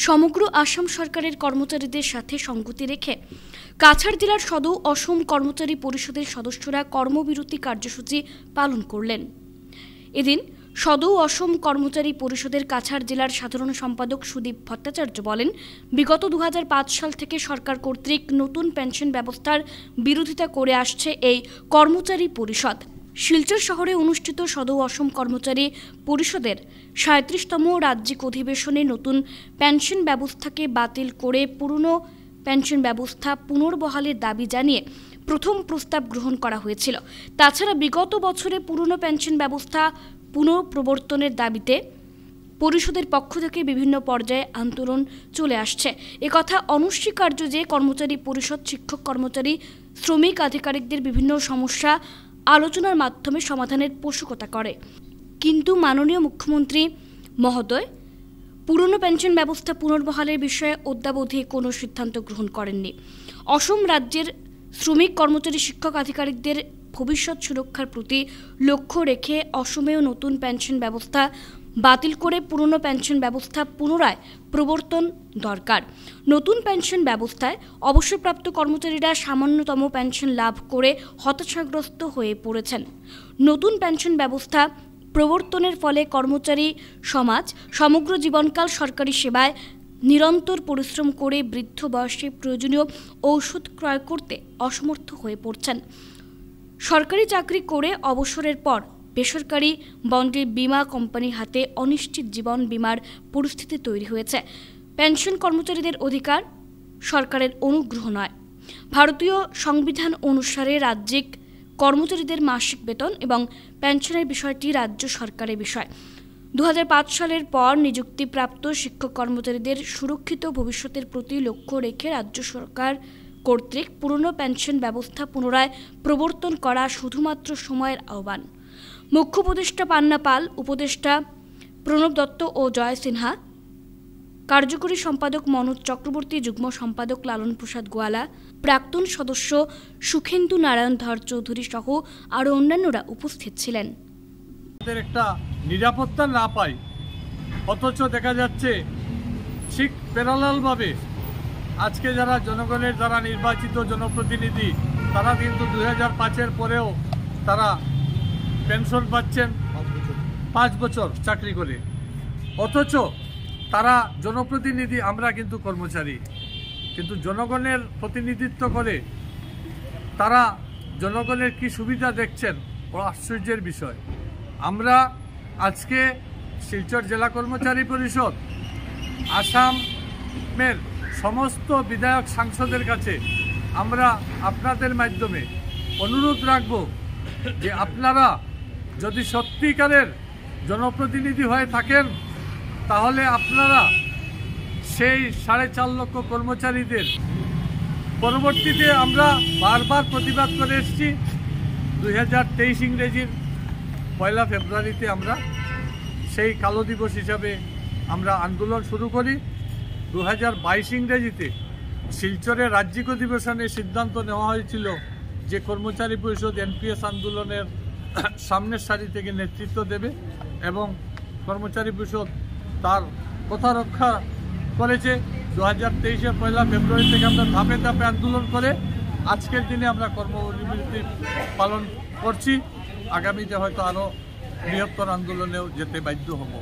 সমগ্র আসাম সরকারের কর্মচারীদের সাথে সঙ্গতি রেখে কাছাড় জেলার সদৌ অসম কর্মচারী পরিষদের সদস্যরা কর্মবিরতি কার্যসূচি পালন করলেন। এদিন সদৌ অসম কর্মচারী পরিষদের কাছাড় জেলার সাধারণ সম্পাদক সুদীপ ভট্টাচার্য বলেন, বিগত 2005 সাল থেকে সরকার কর্তৃক নতুন পেনশন ব্যবস্থার বিরোধিতা করে আসছে এই কর্মচারী পরিষদ। শিলচর শহরে অনুষ্ঠিত সদৌ অসম কর্মচারী পরিষদের 37তম রাজ্যিক অধিবেশনে নতুন পেনশন ব্যবস্থাকে বাতিল করে পুরনো পেনশন ব্যবস্থা পুনর্বহালের দাবি জানিয়ে প্রথম প্রস্তাব গ্রহণ করা হয়েছিল। তাছাড়া বিগত বছরে পুরনো পেনশন ব্যবস্থা পুনঃপ্রবর্তনের দাবিতে পরিষদের পক্ষ থেকে বিভিন্ন পর্যায়ে আন্দোলন চলে আসছে। একথা অনস্বীকার্য যে কর্মচারী পরিষদ শিক্ষক, কর্মচারী, শ্রমিক, আধিকারিকদের বিভিন্ন সমস্যা আলোচনার মাধ্যমে সমাধানের পোষকতা করে, কিন্তু মাননীয় মুখ্যমন্ত্রী মহোদয় পুরনো পেনশন ব্যবস্থা পুনর্বহালের বিষয়ে অদ্যাবধি কোনো সিদ্ধান্ত গ্রহণ করেননি। অসম রাজ্যের শ্রমিক, কর্মচারী, শিক্ষক, আধিকারিকদের ভবিষ্যৎ সুরক্ষার প্রতি লক্ষ্য রেখে অসমেও নতুন পেনশন ব্যবস্থা বাতিল করে পুরনো পেনশন ব্যবস্থা পুনরায় প্রবর্তন দরকার। নতুন পেনশন ব্যবস্থায় অবসরপ্রাপ্ত কর্মচারীরা সামান্যতম পেনশন লাভ করে হতাশাগ্রস্ত হয়ে পড়েছেন। নতুন পেনশন ব্যবস্থা প্রবর্তনের ফলে কর্মচারী সমাজ সমগ্র জীবনকাল সরকারি সেবায় নিরন্তর পরিশ্রম করে বৃদ্ধ বয়সে প্রয়োজনীয় ঔষধ ক্রয় করতে অসমর্থ হয়ে পড়ছেন। সরকারি চাকরি করে অবসরের পর বেসরকারি বন্ডে বিমা কোম্পানির হাতে অনিশ্চিত জীবন বিমার পরিস্থিতি তৈরি হয়েছে। পেনশন কর্মচারীদের অধিকার সরকারের অনুগ্রহ নয়। ভারতীয় সংবিধান অনুসারে রাজ্যিক কর্মচারীদের মাসিক বেতন এবং পেনশনের বিষয়টি রাজ্য সরকারের বিষয়। 2005 সালের পর নিযুক্তিপ্রাপ্ত শিক্ষক কর্মচারীদের সুরক্ষিত ভবিষ্যতের প্রতি লক্ষ্য রেখে রাজ্য সরকার কর্তৃক পুরনো পেনশন ব্যবস্থা পুনরায় প্রবর্তন করা শুধুমাত্র সময়ের আহ্বান। মুখ্য উপদেষ্টা পান্না পাল, উপদেষ্টা প্রণব দত্ত ও জয় সিনহা, কার্যকরী সম্পাদক মনোজ চক্রবর্তী, যুগ্ম সম্পাদক লালন প্রসাদ গোয়ালা, প্রাক্তন সদস্য সুখেন্দু নারায়ণ ধর চৌধুরী সহ আরও অন্যান্যরা উপস্থিত ছিলেন। একটা নিরাপত্তা না পাই, অথচ দেখা যাচ্ছে ঠিক প্যারালালভাবে আজকে যারা জনগণের দ্বারা নির্বাচিত জনপ্রতিনিধি তারা কিন্তু 2005-এর পরেও তারা পেনশন পাচ্ছেন 5 বছর চাকরি করে, অথচ তারা জনপ্রতিনিধি, আমরা কিন্তু কর্মচারী, কিন্তু জনগণের প্রতিনিধিত্ব করে তারা জনগণের কি সুবিধা দেখছেন ও আশ্চর্যের বিষয়। আমরা আজকে শিলচর জেলা কর্মচারী পরিষদ আসামের সমস্ত বিধায়ক সাংসদের কাছে আমরা আপনাদের মাধ্যমে অনুরোধ রাখব যে আপনারা যদি সত্যিকারের জনপ্রতিনিধি হয়ে থাকেন তাহলে আপনারা সেই 4.5 লক্ষ কর্মচারীদের পরবর্তীতে আমরা বারবার প্রতিবাদ করে এসেছি। 2023 ইংরেজির 1 ফেব্রুয়ারিতে আমরা সেই কালো দিবস হিসাবে আমরা আন্দোলন শুরু করি। 2022 ইংরেজিতে শিলচরের রাজ্যিক অধিবেশনে সিদ্ধান্ত নেওয়া হয়েছিল যে কর্মচারী পরিষদ এনপিএস আন্দোলনের সামনের সারি থেকে নেতৃত্ব দেবে এবং কর্মচারী পরিষদ তার কথা রক্ষা করেছে। 2023-এর 1 ফেব্রুয়ারি থেকে আমরা ধাপে ধাপে আন্দোলন করে আজকের দিনে আমরা কর্মবিরতি পালন করছি। আগামীতে হয়তো আরও বৃহত্তর আন্দোলনেও যেতে বাধ্য হব।